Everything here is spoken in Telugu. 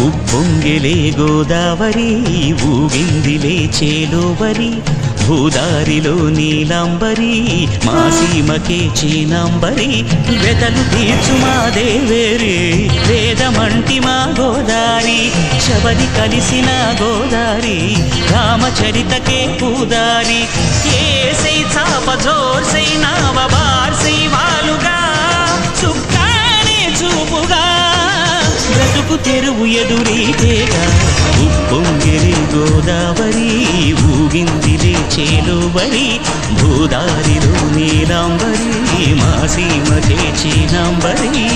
ఉప్పొంగెలే గోదావరి ఊగిందిలే చేలోవరి భూదారిలో నీలాంబరి మా సీమకే చీనాంబరి వెతలు తీర్చు మా దేవేరి వేదమంటి మా గోదారి శబరి కలిసిన గోదారి రామచరితకే పూదారి ఏసై చాప జోర్సై నావ బార్సై వాలుగా సుఖానే చూపుగా బ్రతుకు తెరువు ఎదురీతేగా ఉప్పొంగిరి గోదావరి ఊగిందిలే చేలోవరి భూదారిలో నీలాంబరి మా సీమకే చీనాంబరి